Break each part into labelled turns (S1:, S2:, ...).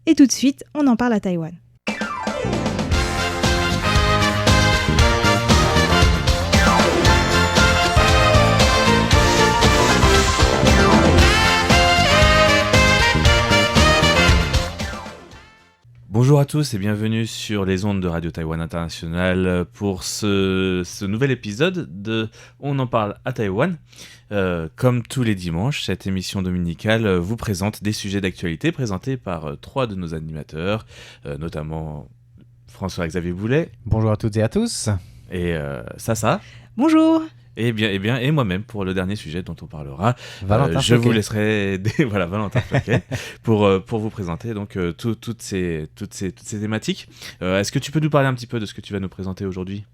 S1: Et tout de suite, on en parle à Taïwan.
S2: Bonjour à tous et bienvenue sur les ondes de Radio Taïwan International pour ce nouvel épisode de On en parle à Taïwan. Comme tous les dimanches, cette émission dominicale vous présente des sujets d'actualité présentés par trois de nos animateurs, notamment François-Xavier Boulet.
S3: Bonjour à toutes et à tous.
S2: Et Sasa.
S1: Bonjour.
S2: Et moi-même pour le dernier sujet dont on parlera.
S3: Valentin
S2: je vous laisserai Valentin Floquet pour vous présenter donc toutes ces thématiques. Est-ce que tu peux nous parler un petit peu de ce que tu vas nous présenter aujourd'hui ?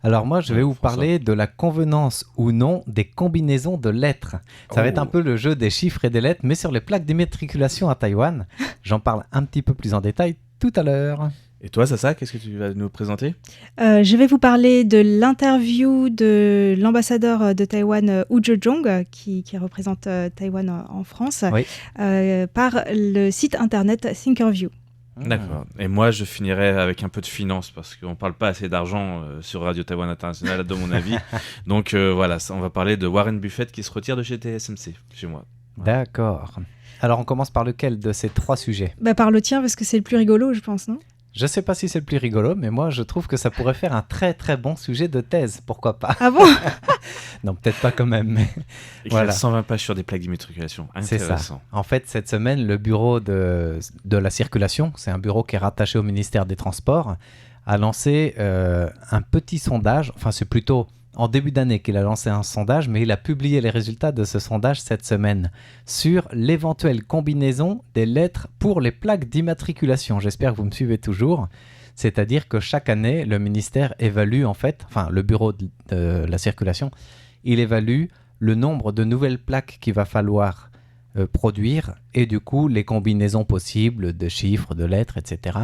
S3: Alors moi, je vais vous parler de la convenance ou non des combinaisons de lettres. Ça va être un peu le jeu des chiffres et des lettres, mais sur les plaques d'immatriculation à Taïwan. J'en parle un petit peu plus en détail tout à l'heure.
S2: Et toi, Sasa, qu'est-ce que tu vas nous présenter ?
S1: Je vais vous parler de l'interview de l'ambassadeur de Taïwan, Wu Zhezhong, qui représente Taïwan en France,
S3: oui.
S1: Par le site internet Thinkerview.
S2: D'accord. Et moi, je finirai avec un peu de finance, parce qu'on ne parle pas assez d'argent sur Radio Taïwan International, de mon avis. Donc voilà, on va parler de Warren Buffett qui se retire de chez TSMC, chez moi. Voilà.
S3: D'accord. Alors on commence par lequel de ces trois sujets ?
S1: Par le tien, parce que c'est le plus rigolo, je pense, non ?
S3: Je sais pas si c'est le plus rigolo, mais moi je trouve que ça pourrait faire un très très bon sujet de thèse, pourquoi pas ?
S1: Ah bon ?
S3: Non, peut-être pas quand même, mais
S2: Écrire voilà. 120 pages sur des plaques d'immatriculation, intéressant.
S3: C'est ça. En fait, cette semaine, le bureau de la circulation, c'est un bureau qui est rattaché au ministère des Transports, a lancé un petit sondage, enfin c'est plutôt en début d'année qu'il a lancé un sondage, mais il a publié les résultats de ce sondage cette semaine sur l'éventuelle combinaison des lettres pour les plaques d'immatriculation. J'espère que vous me suivez toujours. C'est-à-dire que chaque année, le ministère évalue le bureau de la circulation, il évalue le nombre de nouvelles plaques qu'il va falloir produire et du coup les combinaisons possibles de chiffres, de lettres, etc.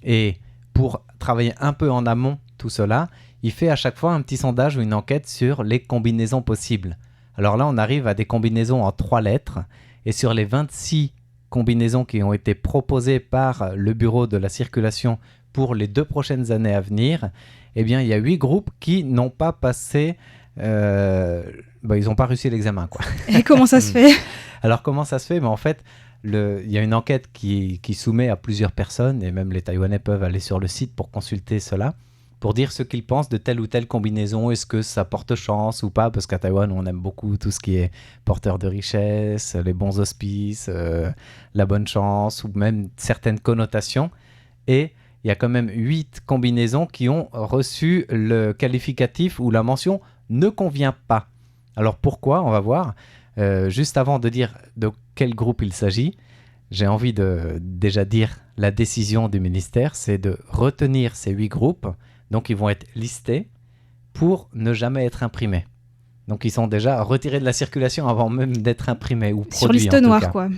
S3: Et pour travailler un peu en amont tout cela, il fait à chaque fois un petit sondage ou une enquête sur les combinaisons possibles. Alors là, on arrive à des combinaisons en 3 lettres. Et sur les 26 combinaisons qui ont été proposées par le bureau de la circulation pour les 2 prochaines années à venir, eh bien, il y a 8 groupes qui n'ont pas passé... ils n'ont pas réussi l'examen, quoi.
S1: Et comment ça se fait ?
S3: Alors, comment ça se fait ? En fait, il y a une enquête qui soumet à plusieurs personnes, et même les Taïwanais peuvent aller sur le site pour consulter cela, pour dire ce qu'ils pensent de telle ou telle combinaison. Est-ce que ça porte chance ou pas ? Parce qu'à Taïwan, on aime beaucoup tout ce qui est porteur de richesse, les bons auspices, la bonne chance, ou même certaines connotations. Et il y a quand même 8 combinaisons qui ont reçu le qualificatif ou la mention « ne convient pas ». Alors pourquoi ? On va voir. Juste avant de dire de quel groupe il s'agit, j'ai envie de déjà dire la décision du ministère, c'est de retenir ces 8 groupes. Donc, ils vont être listés pour ne jamais être imprimés. Donc, ils sont déjà retirés de la circulation avant même d'être imprimés ou produits.
S1: Sur liste noire, quoi.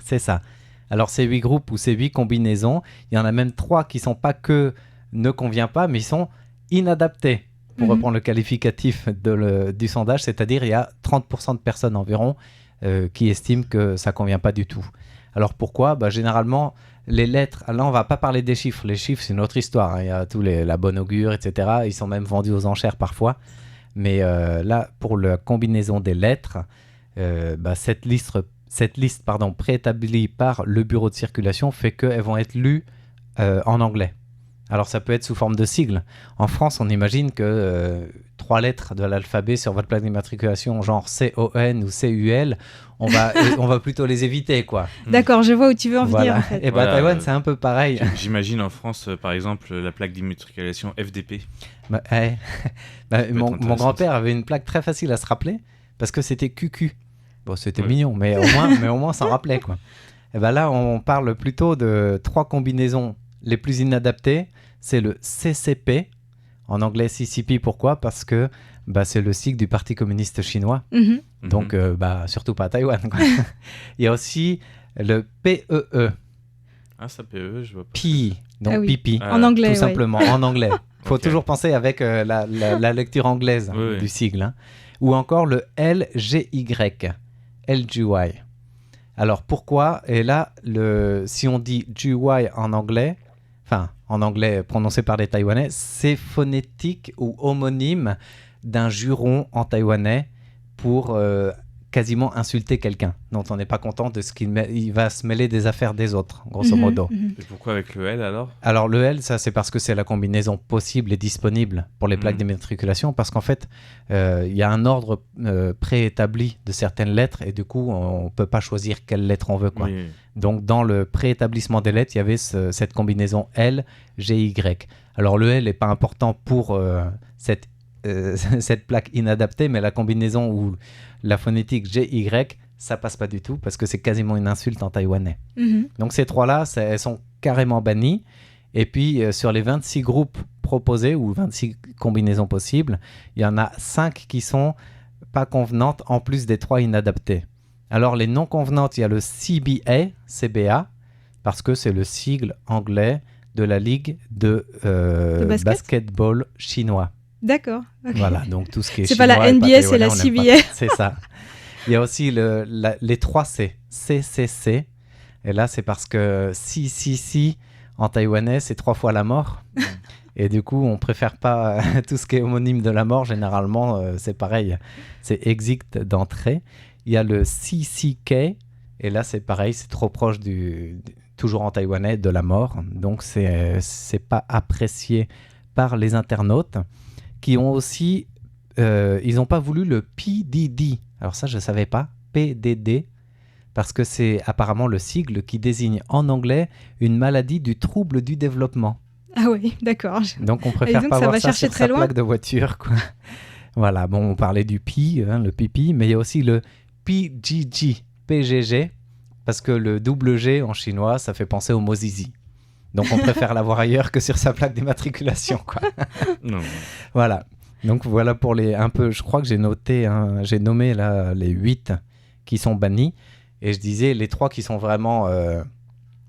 S3: C'est ça. Alors, ces 8 groupes ou ces 8 combinaisons, il y en a même 3 qui ne sont pas que ne convient pas, mais ils sont inadaptés, pour reprendre le qualificatif du sondage. C'est-à-dire, il y a 30% de personnes environ qui estiment que ça ne convient pas du tout. Alors, pourquoi ? Généralement... Les lettres, là on va pas parler des chiffres, les chiffres c'est une autre histoire, hein. Il y a la bonne augure, etc. Ils sont même vendus aux enchères parfois, mais là pour la combinaison des lettres, cette liste préétablie par le bureau de circulation fait qu'elles vont être lues en anglais. Alors ça peut être sous forme de sigles. En France on imagine que 3 lettres de l'alphabet sur votre plaque d'immatriculation, genre CON ou CUL, on va plutôt les éviter, quoi.
S1: D'accord, je vois où tu veux en venir, en fait.
S3: Et Taïwan, c'est un peu pareil.
S2: J'imagine en France, par exemple, la plaque d'immatriculation FDP.
S3: Mon grand-père avait une plaque très facile à se rappeler, parce que c'était QQ. Bon, c'était mignon, mais au moins, on s'en rappelait, quoi. Et là, on parle plutôt de 3 combinaisons les plus inadaptées. C'est le CCP, en anglais CCP, pourquoi ? Parce que c'est le sigle du Parti communiste chinois. Donc, surtout pas à Taïwan, quoi. Il y a aussi le PEE.
S2: Ah, ça PEE, je vois pas.
S3: Pi, donc pipi.
S1: En anglais,
S3: tout simplement, en anglais. Il faut toujours penser avec la lecture anglaise du sigle. Hein. Ou encore le LGY. LGY. Alors pourquoi? Et là, si on dit GY en anglais prononcé par les Taïwanais, c'est phonétique ou homonyme d'un juron en taïwanais pour quasiment insulter quelqu'un dont on n'est pas content de ce il va se mêler des affaires des autres, grosso modo.
S2: Et pourquoi avec le L alors?
S3: Alors le L, ça c'est parce que c'est la combinaison possible et disponible pour les plaques d'immatriculation, parce qu'en fait, il y a un ordre préétabli de certaines lettres et du coup, on ne peut pas choisir quelle lettre on veut, quoi.
S2: Oui.
S3: Donc dans le préétablissement des lettres, il y avait cette combinaison L, G, Y. Alors le L n'est pas important pour cette plaque inadaptée, mais la combinaison ou la phonétique GY, ça passe pas du tout parce que c'est quasiment une insulte en taïwanais. Donc ces trois-là, elles sont carrément bannies. Et puis sur les 26 groupes proposés ou 26 combinaisons possibles, il y en a 5 qui sont pas convenantes en plus des 3 inadaptées. Alors les non convenantes, il y a le CBA, parce que c'est le sigle anglais de la ligue de basketball chinois.
S1: D'accord. Okay.
S3: Voilà, donc tout ce qui est
S1: c'est
S3: chinois.
S1: C'est pas la NBA, c'est la CBA.
S3: C'est ça. Il y a aussi les 3 C, CCC. Et là, c'est parce que si en taïwanais, c'est 3 fois la mort. Et du coup, on préfère pas tout ce qui est homonyme de la mort. Généralement, c'est pareil. C'est exit d'entrée. Il y a le CCK. Et là, c'est pareil, c'est trop proche toujours en taïwanais, de la mort. Donc, c'est pas apprécié par les internautes qui ont aussi... ils n'ont pas voulu le PDD. Alors ça, je ne savais pas. PDD. Parce que c'est apparemment le sigle qui désigne en anglais une maladie du trouble du développement.
S1: Ah oui, d'accord.
S3: Donc on préfère pas voir ça sur sa plaque de voiture, quoi. Voilà, bon, on parlait du pi, le pipi, mais il y a aussi le PGG, parce que le double G en chinois, ça fait penser au mot zizi. Donc on préfère l'avoir ailleurs que sur sa plaque d'immatriculation, quoi.
S2: Non.
S3: Voilà. Donc voilà pour je crois que j'ai nommé là les 8 qui sont bannis. Et je disais, les 3 qui sont vraiment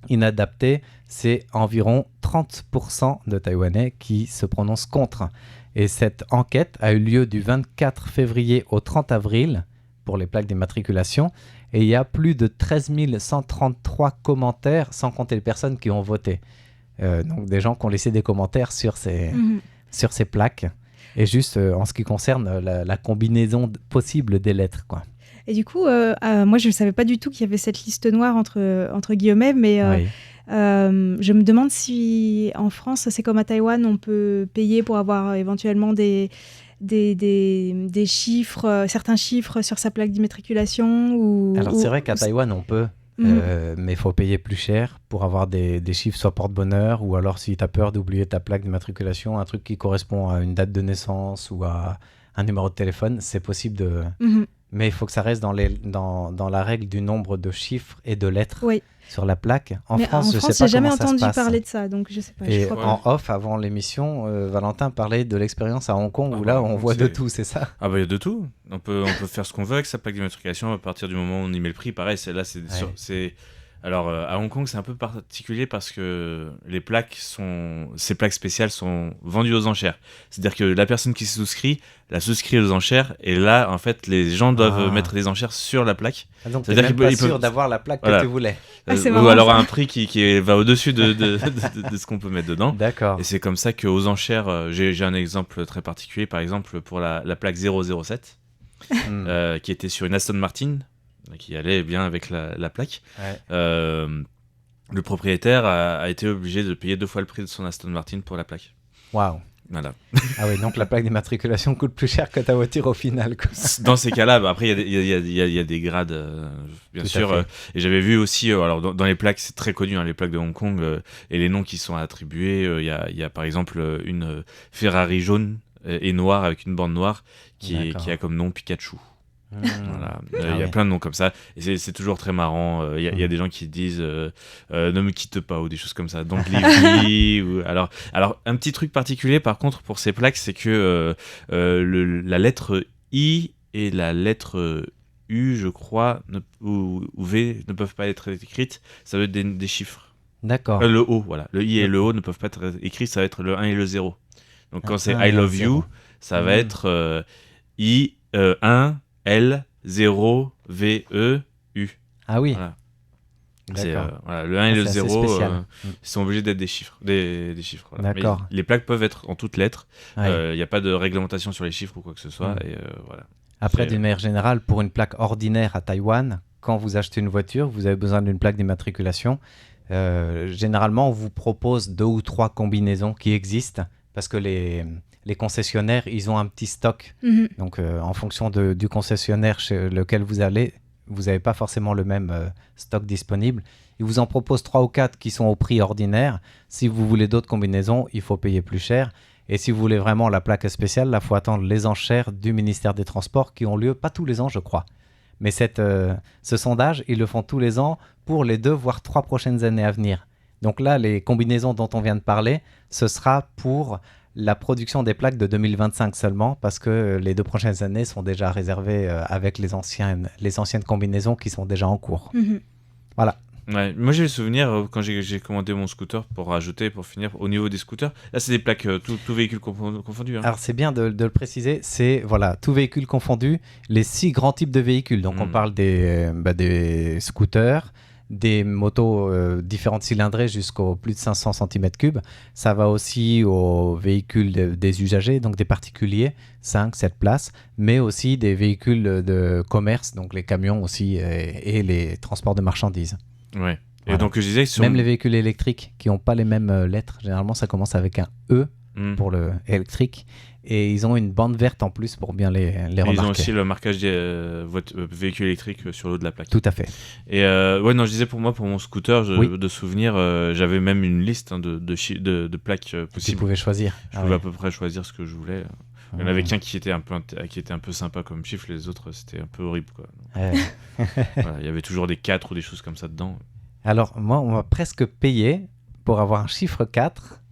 S3: inadaptés, c'est environ 30% de Taïwanais qui se prononcent contre. Et cette enquête a eu lieu du 24 février au 30 avril pour les plaques d'immatriculation. Et il y a plus de 13 133 commentaires, sans compter les personnes qui ont voté. Donc des gens qui ont laissé des commentaires sur ces plaques. Et juste en ce qui concerne la combinaison possible des lettres, quoi.
S1: Et du coup, moi, je ne savais pas du tout qu'il y avait cette liste noire entre guillemets, mais
S3: Oui.
S1: je me demande si en France, c'est comme à Taïwan, on peut payer pour avoir éventuellement des chiffres, certains chiffres sur sa plaque d'immatriculation.
S3: Alors c'est vrai qu'à Taïwan, on peut, mais il faut payer plus cher pour avoir des chiffres soit porte-bonheur, ou alors si tu as peur d'oublier ta plaque d'immatriculation, un truc qui correspond à une date de naissance ou à un numéro de téléphone, c'est possible de... Mais il faut que ça reste dans la règle du nombre de chiffres et de lettres sur la plaque. En France, je ne sais pas comment ça se passe.
S1: j'ai jamais entendu parler de ça, donc je sais pas.
S3: Et en off, avant l'émission, Valentin parlait de l'expérience à Hong Kong, où là, on voit de tout, c'est ça?
S2: Ah bah il y a de tout. On peut faire ce qu'on veut avec sa plaque d'immatriculation à partir du moment où on y met le prix. Pareil, Alors, à Hong Kong, c'est un peu particulier parce que ces plaques spéciales sont vendues aux enchères. C'est-à-dire que la personne qui se souscrit, la souscrit aux enchères, et là, en fait, les gens doivent mettre les enchères sur la plaque.
S3: Ah, donc, c'est-à-dire qu'ils peuvent sûr d'avoir la plaque que tu voulais.
S2: Ou alors un prix qui va au-dessus de ce qu'on peut mettre dedans.
S3: D'accord.
S2: Et c'est comme ça qu'aux enchères, j'ai un exemple très particulier, par exemple, pour la plaque 007, qui était sur une Aston Martin, qui allait bien avec la plaque.
S3: Ouais.
S2: Le propriétaire a été obligé de payer 2 fois le prix de son Aston Martin pour la plaque.
S3: Waouh.
S2: Voilà.
S3: Ah oui, donc la plaque d'immatriculation coûte plus cher que ta voiture au final, quoi.
S2: Dans ces cas-là, après il y a des grades, bien
S3: Tout
S2: sûr. Et j'avais vu aussi, alors dans les plaques, c'est très connu, les plaques de Hong Kong, et les noms qui sont attribués. Il y a par exemple une Ferrari jaune et noire avec une bande noire qui a comme nom Pikachu. Voilà. Il y a plein de noms comme ça et c'est toujours très marrant. Il y a des gens qui disent ne me quitte pas ou des choses comme ça, don't leave me. alors un petit truc particulier par contre pour ces plaques, c'est que la lettre I et la lettre U, je crois, ou V ne peuvent pas être écrites. Ça veut être des chiffres.
S3: D'accord.
S2: Le O, voilà, le I et le O ne peuvent pas être écrits, ça va être le 1 et le 0. Donc quand c'est I love you, ça va être I 1 L 0 V E U.
S3: Ah oui.
S2: Voilà.
S3: D'accord.
S2: Voilà, le 1 et le
S3: C'est assez
S2: 0
S3: spécial.
S2: ils sont obligés d'être des chiffres. Des chiffres voilà.
S3: D'accord.
S2: Mais les plaques peuvent être en toutes lettres. Il
S3: Ouais.
S2: n'y a pas de réglementation sur les chiffres ou quoi que ce soit. Et voilà.
S3: Après,
S2: C'est-
S3: d'une manière générale, pour une plaque ordinaire à Taïwan, quand vous achetez une voiture, vous avez besoin d'une plaque d'immatriculation. Généralement, on vous propose 2 ou 3 combinaisons qui existent parce que les concessionnaires, ils ont un petit stock.
S1: Mhm.
S3: Donc, en fonction du concessionnaire chez lequel vous allez, vous n'avez pas forcément le même stock disponible. Ils vous en proposent 3 ou 4 qui sont au prix ordinaire. Si vous voulez d'autres combinaisons, il faut payer plus cher. Et si vous voulez vraiment la plaque spéciale, là, il faut attendre les enchères du ministère des Transports qui ont lieu, pas tous les ans, je crois. Mais ce sondage, ils le font tous les ans pour les 2 voire 3 prochaines années à venir. Donc là, les combinaisons dont on vient de parler, ce sera pour la production des plaques de 2025 seulement, parce que les 2 prochaines années sont déjà réservées avec les anciennes combinaisons qui sont déjà en cours.
S1: Mhm.
S3: Voilà.
S2: Ouais. Moi, j'ai le souvenir quand j'ai commandé mon scooter pour finir au niveau des scooters. Là, c'est des plaques tout véhicule confondu. Hein.
S3: Alors c'est bien de le préciser, c'est voilà, tout véhicule confondu, les 6 grands types de véhicules. Donc on parle des scooters, des motos différentes cylindrées jusqu'au plus de 500 cm3. Ça va aussi aux véhicules des usagers, donc des particuliers, 5, 7 places, mais aussi des véhicules de commerce, donc les camions aussi et les transports de marchandises.
S2: Ouais. Et
S3: Voilà.
S2: donc, je disais que
S3: Même les véhicules électriques qui n'ont pas les mêmes lettres, généralement ça commence avec un E pour le électrique, et ils ont une bande verte en plus pour bien les remarquer.
S2: Ils ont aussi le marquage des véhicules électriques sur le haut de la plaque.
S3: Tout à fait.
S2: Et ouais, non, je disais pour mon scooter,
S3: Oui.
S2: de souvenirs, j'avais même une liste de plaques
S3: Tu
S2: possibles.
S3: pouvais choisir.
S2: Je pouvais à peu près choisir ce que je voulais. Il y en
S3: Ouais.
S2: avait qu'un qui était un peu sympa comme chiffre, les autres c'était un peu horrible, quoi.
S3: Ouais.
S2: Voilà, il y avait toujours des 4 ou des choses comme ça dedans.
S3: Alors, moi, on m'a presque payé pour avoir un chiffre 4,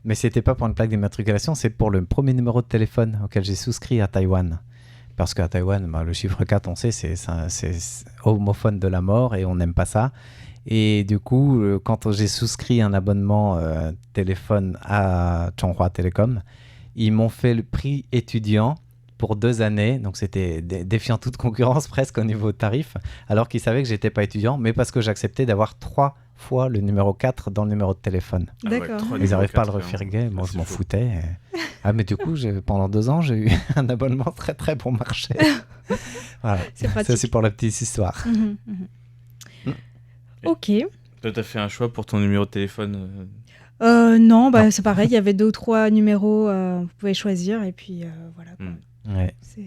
S3: mais c'était pas pour une plaque d'immatriculation, c'est pour le premier numéro de téléphone auquel j'ai souscrit à Taïwan. Parce qu'à Taïwan, le chiffre 4, on sait, c'est homophone de la mort et on n'aime pas ça. Et du coup, quand j'ai souscrit un abonnement téléphone à Chonghua Telecom, ils m'ont fait le prix étudiant pour 2 années, donc c'était défiant toute concurrence presque au niveau tarif, alors qu'ils savaient que j'étais pas étudiant, mais parce que j'acceptais d'avoir 3 fois le numéro 4 dans le numéro de téléphone.
S1: D'accord.
S3: Ils n'arrivent pas à le refirer, moi je m'en foutais. Ah mais du coup, pendant 2 ans, j'ai eu un abonnement très très bon marché. Voilà.
S1: C'est pratique.
S3: Ça c'est pour la petite histoire.
S1: Mhm, mhm. Ok.
S2: Toi, t'as fait un choix pour ton numéro de téléphone
S1: Non, c'est pareil, il y avait 2 ou 3 numéros, vous pouvez choisir, et puis voilà. Quoi.
S3: Ouais.
S1: C'est...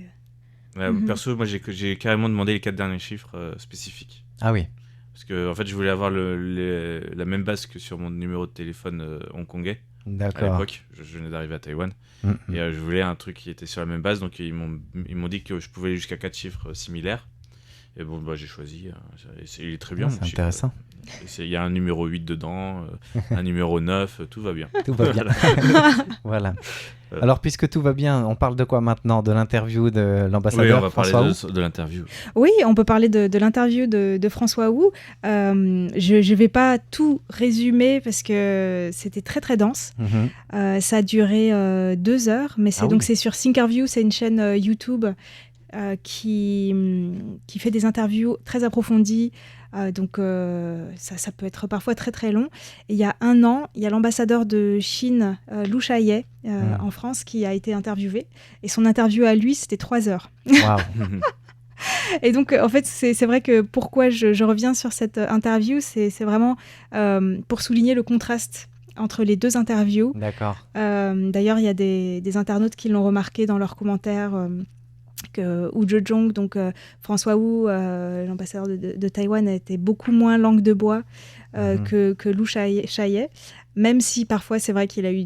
S2: Ouais, perso, moi j'ai carrément demandé les 4 derniers chiffres spécifiques.
S3: Ah oui.
S2: Parce que en fait, je voulais avoir la même base que sur mon numéro de téléphone hongkongais.
S3: D'accord.
S2: À l'époque, je venais d'arriver à Taïwan. Et je voulais un truc qui était sur la même base. Donc ils m'ont dit que je pouvais aller jusqu'à 4 chiffres similaires. Et bon, j'ai choisi. Il est très bien.
S3: C'est intéressant.
S2: Il y a un numéro 8 dedans, un numéro 9, tout va bien.
S3: Tout va bien. Voilà. Alors, puisque tout va bien, on parle de quoi maintenant? De l'interview de l'ambassadeur François Wu?
S2: Oui, on va parler de l'interview.
S1: Oui, on peut parler de l'interview de François Wu. Je ne vais pas tout résumer parce que c'était très très dense. Ça a duré 2 heures, mais c'est sur Thinkerview, c'est une chaîne YouTube qui fait des interviews très approfondies. Donc ça peut être parfois très très long. Et il y a 1 an, il y a l'ambassadeur de Chine, Lu Shaye, en France, qui a été interviewé. Et son interview à lui, c'était 3 heures.
S3: Wow.
S1: Et donc, en fait, c'est vrai que pourquoi je reviens sur cette interview, c'est vraiment pour souligner le contraste entre les 2 interviews.
S3: D'accord.
S1: D'ailleurs, il y a des internautes qui l'ont remarqué dans leurs commentaires. Que Wu Zhezhong, donc François Wu, l'ambassadeur de Taïwan, était beaucoup moins langue de bois que Lu Shaye, même si parfois c'est vrai qu'il a eu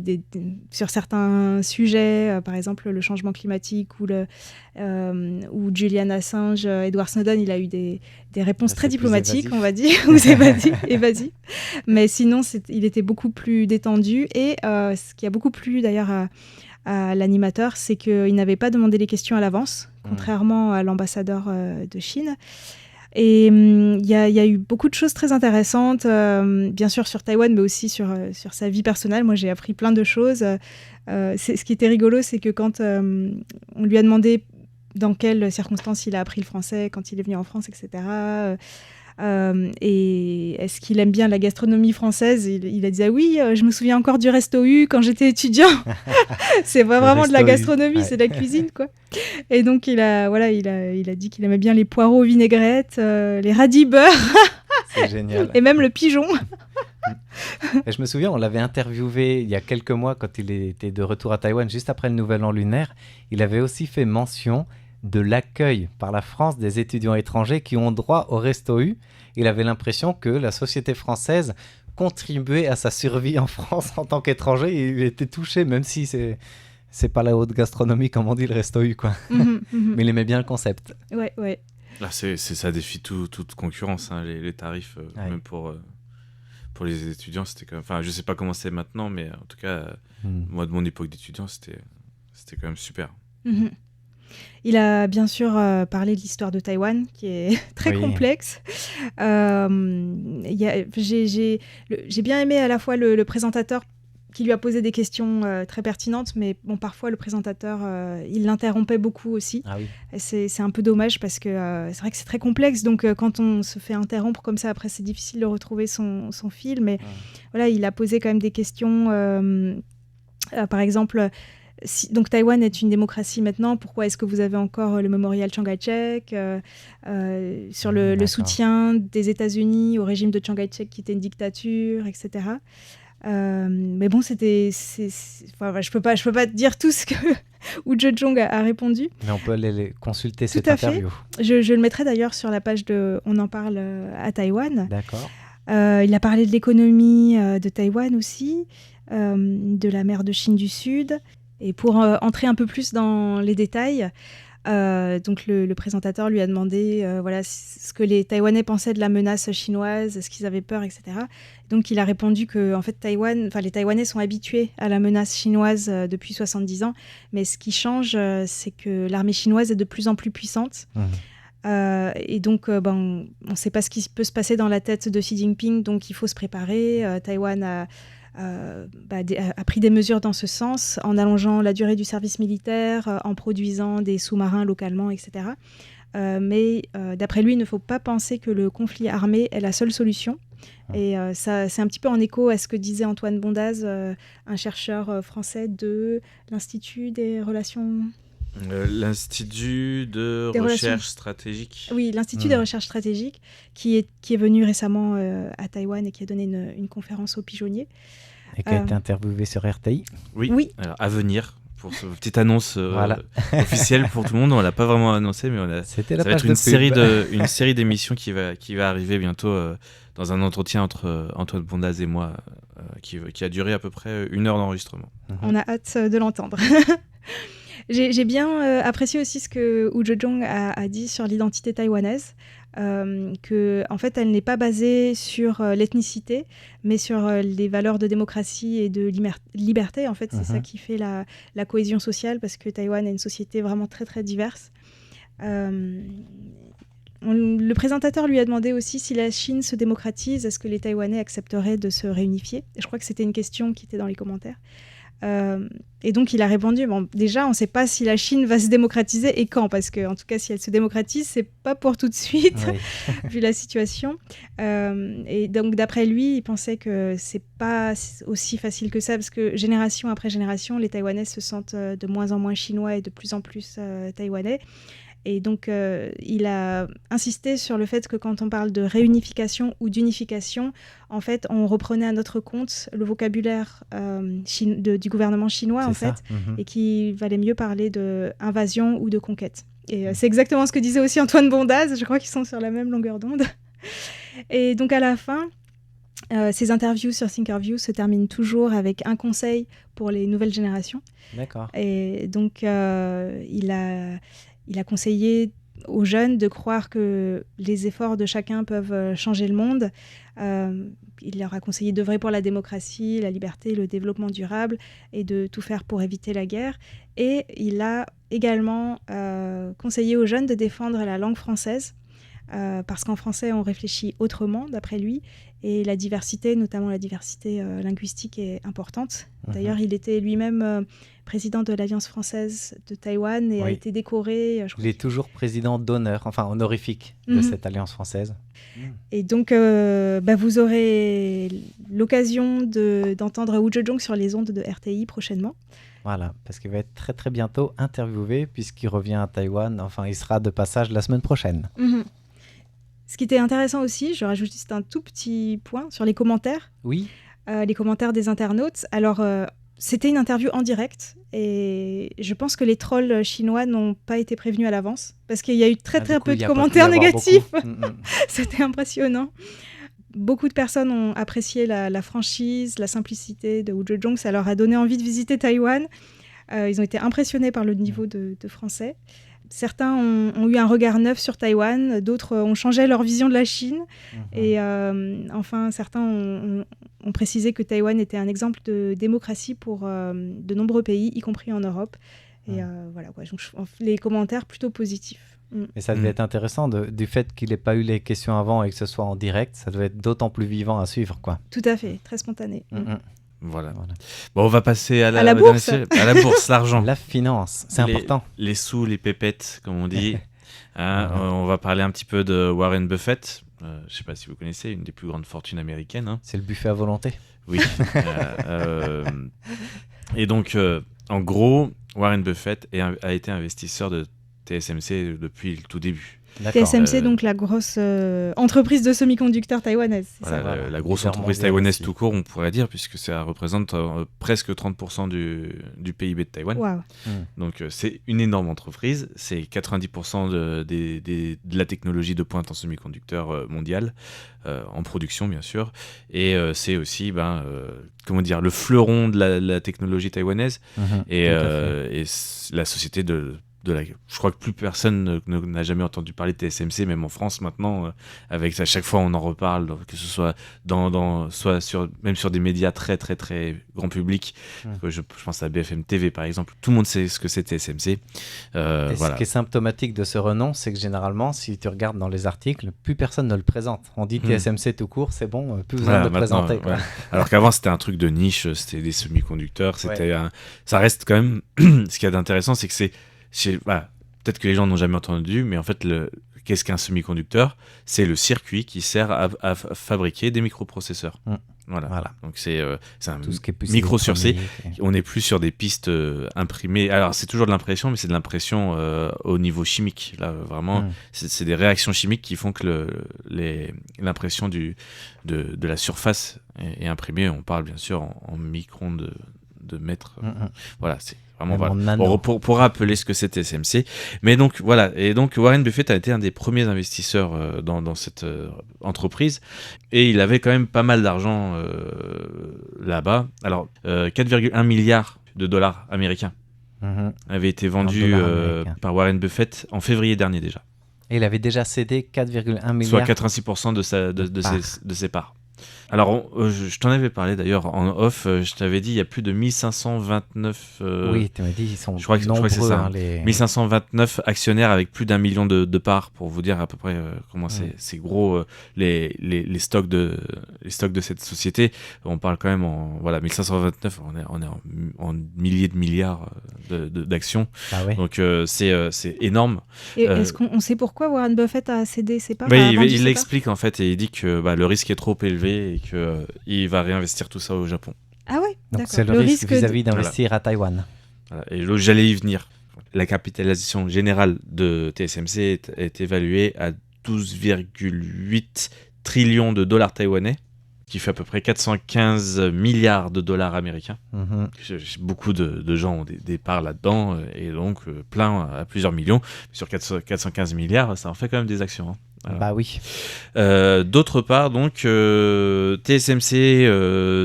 S1: sur certains sujets, par exemple le changement climatique ou Julian Assange, Edward Snowden, il a eu des réponses très diplomatiques, on va dire, ou évasives. Mais sinon, il était beaucoup plus détendu, et ce qui a beaucoup plu d'ailleurs à l'animateur, c'est qu'il n'avait pas demandé les questions à l'avance, contrairement à l'ambassadeur de Chine. Et il y a eu beaucoup de choses très intéressantes, bien sûr sur Taïwan, mais aussi sur sa vie personnelle. Moi, j'ai appris plein de choses. Ce qui était rigolo, c'est que quand on lui a demandé dans quelles circonstances il a appris le français, quand il est venu en France, etc., Et est-ce qu'il aime bien la gastronomie française ? Il a dit oui, je me souviens encore du Resto U quand j'étais étudiant. C'est pas vraiment de la gastronomie, c'est de la cuisine, quoi. Et donc il a dit qu'il aimait bien les poireaux vinaigrettes, les radis beurre.
S3: C'est génial.
S1: Et même le pigeon.
S3: Et je me souviens, on l'avait interviewé il y a quelques mois quand il était de retour à Taïwan, juste après le Nouvel An lunaire. Il avait aussi fait mention de l'accueil par la France des étudiants étrangers qui ont droit au Resto U. Il avait l'impression que la société française contribuait à sa survie en France en tant qu'étranger. Et il était touché, même si c'est pas la haute gastronomie, comme on dit, le Resto U, quoi. Mais il aimait bien le concept.
S1: Ouais.
S2: Là, ça défie toute concurrence, hein, les tarifs, même pour les étudiants, c'était quand même... Enfin, je sais pas comment c'est maintenant, mais en tout cas, moi, de mon époque d'étudiant, c'était quand même super.
S1: Il a bien sûr parlé de l'histoire de Taïwan, qui est très complexe. J'ai bien aimé à la fois le présentateur qui lui a posé des questions très pertinentes, mais bon, parfois le présentateur, il l'interrompait beaucoup aussi.
S3: Ah oui.
S1: C'est un peu dommage parce que c'est vrai que c'est très complexe, donc quand on se fait interrompre comme ça, après c'est difficile de retrouver son fil, mais voilà, il a posé quand même des questions, par exemple... donc Taïwan est une démocratie maintenant, pourquoi est-ce que vous avez encore le mémorial Chiang Kai-shek sur le soutien des États-Unis au régime de Chiang Kai-shek qui était une dictature, etc. Mais bon, je peux pas te dire tout ce que Woo Je-jong a répondu.
S3: Mais on peut aller consulter
S1: tout
S3: cette
S1: à
S3: interview.
S1: Fait. Je le mettrai d'ailleurs sur la page de On en parle à Taïwan.
S3: D'accord.
S1: Il a parlé de l'économie de Taïwan aussi, de la mer de Chine du Sud. Et pour entrer un peu plus dans les détails, donc le présentateur lui a demandé ce que les Taïwanais pensaient de la menace chinoise, est-ce qu'ils avaient peur, etc. Donc il a répondu que en fait, les Taïwanais sont habitués à la menace chinoise depuis 70 ans, mais ce qui change, c'est que l'armée chinoise est de plus en plus puissante. Et donc, on ne sait pas ce qui peut se passer dans la tête de Xi Jinping, donc il faut se préparer. Taïwan a pris des mesures dans ce sens, en allongeant la durée du service militaire, en produisant des sous-marins localement, etc. Mais d'après lui, il ne faut pas penser que le conflit armé est la seule solution. Et ça, c'est un petit peu en écho à ce que disait Antoine Bondaz, un chercheur français de l'Institut des relations...
S2: L'Institut de recherche stratégique.
S1: Oui, l'Institut des recherches stratégiques, qui est venu récemment à Taïwan et qui a donné une conférence aux pigeonniers.
S3: Et qui a été interviewé sur RTI.
S2: Oui. Alors, à venir, pour cette petite annonce officielle pour tout le monde. On ne l'a pas vraiment annoncé, mais ça va être une série d'émissions qui va arriver bientôt dans un entretien entre Antoine Bondaz et moi, qui a duré à peu près 1 heure d'enregistrement.
S1: On a hâte de l'entendre. J'ai bien apprécié aussi ce que Woo Je-jong a dit sur l'identité taïwanaise, que en fait elle n'est pas basée sur l'ethnicité, mais sur les valeurs de démocratie et de liberté. En fait, c'est ça qui fait la cohésion sociale, parce que Taïwan est une société vraiment très très diverse. Le présentateur lui a demandé aussi si la Chine se démocratise, est-ce que les Taïwanais accepteraient de se réunifier ? Et je crois que c'était une question qui était dans les commentaires. Et donc il a répondu, déjà on ne sait pas si la Chine va se démocratiser et quand, parce que en tout cas si elle se démocratise, c'est pas pour tout de suite, vu la situation. Et donc d'après lui, il pensait que c'est pas aussi facile que ça, parce que génération après génération, les Taïwanais se sentent de moins en moins chinois et de plus en plus taïwanais. Et donc, il a insisté sur le fait que quand on parle de réunification ou d'unification, en fait, on reprenait à notre compte le vocabulaire du gouvernement chinois, et qu'il valait mieux parler d'invasion ou de conquête. Et c'est exactement ce que disait aussi Antoine Bondaz. Je crois qu'ils sont sur la même longueur d'onde. Et donc, à la fin, ces interviews sur Thinkerview se terminent toujours avec un conseil pour les nouvelles générations.
S3: D'accord.
S1: Et donc, il a conseillé aux jeunes de croire que les efforts de chacun peuvent changer le monde. Il leur a conseillé d'œuvrer pour la démocratie, la liberté, le développement durable et de tout faire pour éviter la guerre. Et il a également conseillé aux jeunes de défendre la langue française, parce qu'en français, on réfléchit autrement, d'après lui, Et la diversité, notamment la diversité linguistique, est importante. D'ailleurs, il était lui-même président de l'Alliance française de Taïwan et a été décoré.
S3: Il est toujours président d'honneur, enfin honorifique de cette Alliance française.
S1: Et donc, vous aurez l'occasion d'entendre Wu Zhezhong sur les ondes de RTI prochainement.
S3: Voilà, parce qu'il va être très très bientôt interviewé puisqu'il revient à Taïwan. Enfin, il sera de passage la semaine prochaine.
S1: Ce qui était intéressant aussi, je rajoute juste un tout petit point sur les commentaires.
S3: Oui.
S1: Les commentaires des internautes. Alors, c'était une interview en direct et je pense que les trolls chinois n'ont pas été prévenus à l'avance parce qu'il y a eu très peu de commentaires négatifs. C'était impressionnant. Beaucoup de personnes ont apprécié la franchise, la simplicité de Wu Zhezhong. Ça leur a donné envie de visiter Taïwan. Ils ont été impressionnés par le niveau de français. Certains ont eu un regard neuf sur Taïwan, d'autres ont changé leur vision de la Chine. Et enfin, certains ont précisé que Taïwan était un exemple de démocratie pour de nombreux pays, y compris en Europe. Et voilà, quoi. Donc, les commentaires plutôt positifs.
S3: Et ça devait être intéressant du fait qu'il n'ait pas eu les questions avant et que ce soit en direct. Ça devait être d'autant plus vivant à suivre, quoi.
S1: Tout à fait, très spontané.
S2: Voilà. Bon, on va passer à
S1: la bourse.
S2: À la bourse, l'argent.
S3: La finance, c'est important.
S2: Les sous, les pépettes, comme on dit. On va parler un petit peu de Warren Buffett. Je ne sais pas si vous connaissez, une des plus grandes fortunes américaines.
S3: C'est le buffet à volonté.
S2: Oui. Et donc, en gros, Warren Buffett a été investisseur de TSMC depuis le tout début.
S1: TSMC, donc la grosse entreprise de semi-conducteurs taïwanaise.
S2: Voilà, la grosse entreprise taïwanaise tout court, on pourrait dire, puisque ça représente presque 30% du PIB de Taïwan.
S1: Wow.
S2: Donc c'est une énorme entreprise, c'est 90% de la technologie de pointe en semi-conducteurs mondiale, en production bien sûr, et c'est aussi le fleuron de la technologie taïwanaise, et la société je crois que plus personne n'a jamais entendu parler de TSMC, même en France maintenant, avec à chaque fois on en reparle, que ce soit même sur des médias très très très grand public. Je pense à BFM TV par exemple, tout le monde sait ce que c'est TSMC.
S3: Ce qui est symptomatique de ce renom, c'est que généralement, si tu regardes dans les articles, plus personne ne le présente. On dit TSMC tout court, c'est bon, plus besoin de le présenter. Quoi.
S2: Alors qu'avant c'était un truc de niche, c'était des semi-conducteurs, ça reste quand même. Ce qu'il y a d'intéressant, c'est que peut-être que les gens n'ont jamais entendu, mais en fait, qu'est-ce qu'un semi-conducteur ? C'est le circuit qui sert à fabriquer des microprocesseurs. Voilà. Donc c'est un micro-circuit. On n'est plus sur des pistes imprimées. Alors c'est toujours de l'impression, mais c'est de l'impression au niveau chimique. Là, vraiment, c'est des réactions chimiques qui font que l'impression de la surface est imprimée. On parle bien sûr en microns de mètres. Voilà, c'est vraiment pour rappeler ce que c'est TSMC. Mais donc voilà, et donc Warren Buffett a été un des premiers investisseurs dans cette entreprise, et il avait quand même pas mal d'argent là-bas. Alors 4,1 milliards de dollars américains avaient été vendus par Warren Buffett en février dernier déjà.
S3: Et il avait déjà cédé 4,1 milliards.
S2: Soit 86% de ses parts. Alors, je t'en avais parlé d'ailleurs en off, je t'avais dit il y a plus de 1529...
S3: oui, tu m'as dit, ils sont
S2: je crois que c'est ça. 1529 actionnaires avec plus d'1 million de parts, pour vous dire à peu près comment c'est gros les stocks de cette société. On parle quand même 1529, on est en milliers de milliards d'actions. Donc c'est énorme.
S1: Et est-ce qu'on sait pourquoi Warren Buffett a cédé ses parts?
S2: Il l'explique en fait, et il dit que le risque est trop élevé et qu'il va réinvestir tout ça au Japon.
S1: Ah ouais,
S3: donc c'est le risque vis-à-vis d'investir à Taïwan.
S2: Voilà. Et j'allais y venir. La capitalisation générale de TSMC est évaluée à 12,8 trillions de dollars taïwanais, qui fait à peu près 415 milliards de dollars américains. Beaucoup de gens ont des parts là-dedans, et donc plein à plusieurs millions. Sur 415 milliards, ça en fait quand même des actions.
S3: Alors. Bah oui.
S2: D'autre part, donc, TSMC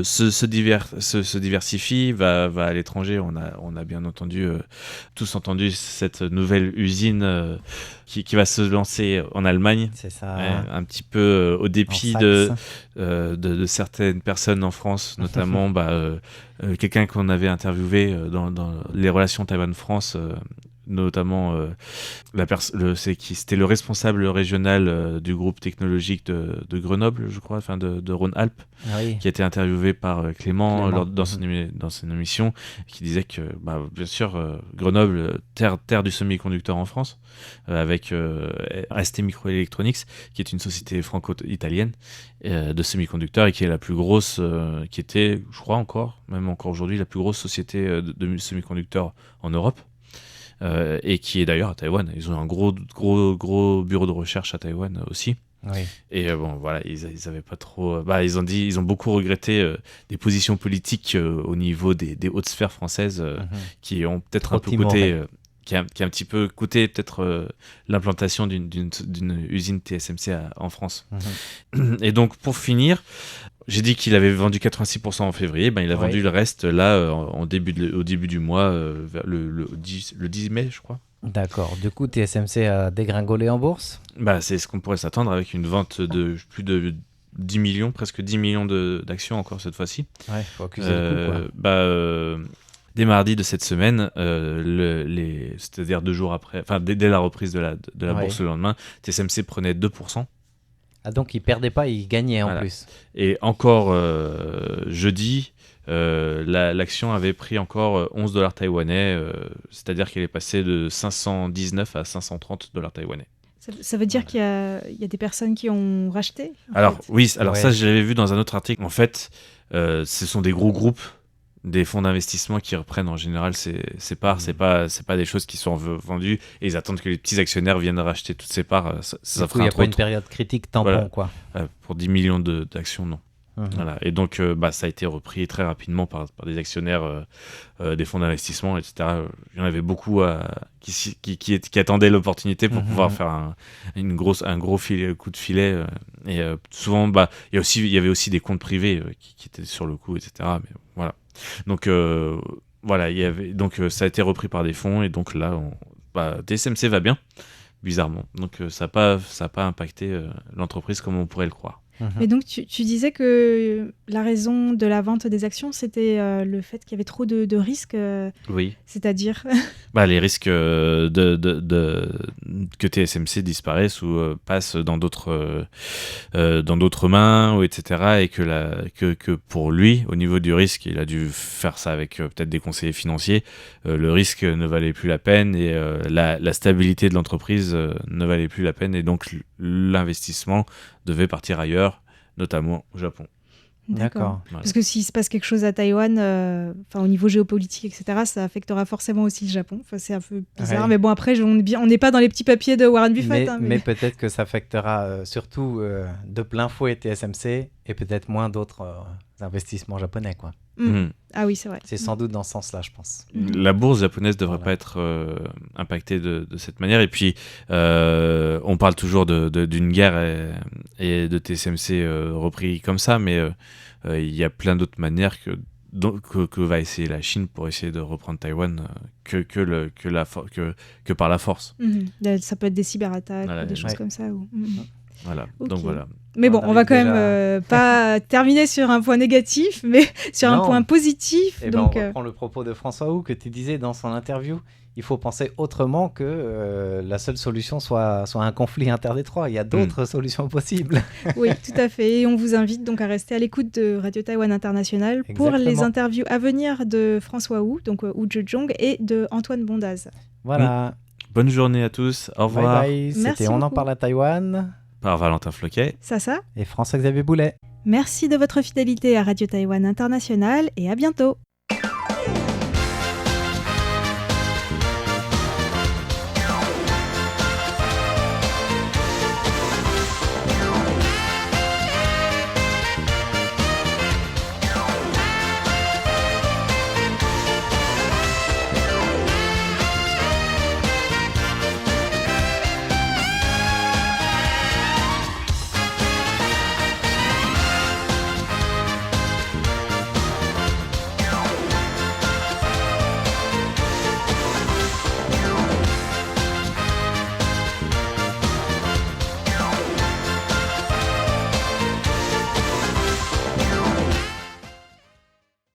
S2: se diversifie, va à l'étranger. On a bien entendu, tous entendu cette nouvelle usine qui va se lancer en Allemagne.
S3: C'est ça.
S2: Un petit peu au dépit de certaines personnes en France, notamment quelqu'un qu'on avait interviewé dans les relations Taïwan-France. notamment c'était le responsable régional du groupe technologique de Grenoble, je crois, enfin de Rhône-Alpes, qui a été interviewé par Clément. Dans son émission, qui disait que, bien sûr, Grenoble, terre du semi-conducteur en France, avec ST Microelectronics, qui est une société franco-italienne de semi-conducteurs et qui est la plus grosse, qui était, je crois même encore aujourd'hui, la plus grosse société de semi-conducteurs en Europe. Et qui est d'ailleurs à Taïwan. Ils ont un gros bureau de recherche à Taïwan aussi.
S3: Oui.
S2: Et voilà, ils avaient pas trop. Ils ont beaucoup regretté des positions politiques au niveau des hautes sphères françaises qui ont peut-être un peu coûté. Qui a un petit peu coûté peut-être l'implantation d'une usine TSMC en France. Et donc pour finir, j'ai dit qu'il avait vendu 86% en février, il a vendu le reste là au début du mois, le 10 mai je crois.
S3: D'accord, du coup TSMC a dégringolé en bourse ?
S2: C'est ce qu'on pourrait s'attendre avec une vente de plus de 10 millions, presque 10 millions d'actions encore cette fois-ci.
S3: Ouais, faut accuser le coup quoi.
S2: Dès mardi de cette semaine, c'est-à-dire 2 jours après, enfin dès la reprise de la bourse le lendemain, TSMC prenait 2%.
S3: Ah donc il perdait pas, il gagnait en plus.
S2: Et encore jeudi, l'action avait pris encore 11 $ taïwanais, c'est-à-dire qu'elle est passée de 519 à 530 $ taïwanais.
S1: Ça veut dire qu'il y a des personnes qui ont racheté
S2: ça je l'avais vu dans un autre article. En fait, ce sont des gros groupes, des fonds d'investissement qui reprennent en général ces parts. C'est pas des choses qui sont vendues et ils attendent que les petits actionnaires viennent racheter toutes ces parts. Ça
S3: il n'y a pas une période critique tampon quoi.
S2: Pour 10 millions d'actions, non. Voilà. Et donc ça a été repris très rapidement par des actionnaires des fonds d'investissement, etc. Il y en avait beaucoup qui attendaient l'opportunité pour pouvoir faire un gros coup de filet. Et souvent, il y avait aussi des comptes privés qui étaient sur le coup, etc. Mais voilà. Donc ça a été repris par des fonds et donc là, TSMC va bien, bizarrement. Donc ça n'a pas impacté l'entreprise comme on pourrait le croire.
S1: Mais donc tu disais que la raison de la vente des actions, c'était le fait qu'il y avait trop de risques.
S2: Oui.
S1: C'est-à-dire
S2: les risques que TSMC disparaisse ou passe dans d'autres mains, ou etc. Et que pour lui, au niveau du risque, il a dû faire ça avec peut-être des conseillers financiers. Le risque ne valait plus la peine et la stabilité de l'entreprise ne valait plus la peine. Et donc l'investissement devait partir ailleurs, notamment au Japon.
S1: D'accord. Voilà. Parce que s'il se passe quelque chose à Taïwan, au niveau géopolitique, etc., ça affectera forcément aussi le Japon. C'est un peu bizarre, mais bon, après, on n'est pas dans les petits papiers de Warren Buffett.
S3: Mais peut-être que ça affectera surtout de plein fouet TSMC et peut-être moins d'autres investissements japonais, quoi.
S1: Ah oui, c'est vrai.
S3: C'est sans doute dans ce sens-là, je pense.
S2: La bourse japonaise ne devrait pas être impactée de cette manière. Et puis, on parle toujours d'une guerre et de TSMC repris comme ça, mais il y a plein d'autres manières que va essayer la Chine pour essayer de reprendre Taïwan que par la force.
S1: Ça peut être des cyberattaques ou des choses comme ça.
S2: Voilà,
S1: okay.
S2: Donc voilà.
S1: Mais bon, on va quand même pas terminer sur un point négatif, mais sur un point positif.
S3: Et
S1: donc,
S3: on reprend le propos de François Hu que tu disais dans son interview. Il faut penser autrement que la seule solution soit un conflit interdétroit. Il y a d'autres solutions possibles.
S1: Oui, tout à fait. Et on vous invite donc à rester à l'écoute de Radio Taïwan International pour les interviews à venir de François Hu, donc Hu Zhezhong, et de Antoine Bondaz.
S3: Voilà.
S2: Bonne journée à tous. Au revoir.
S3: Bye bye. C'était On en parle à Taïwan.
S2: Par Valentin Floquet.
S1: Sasa.
S3: Et François-Xavier Boulet.
S1: Merci de votre fidélité à Radio Taïwan International et à bientôt.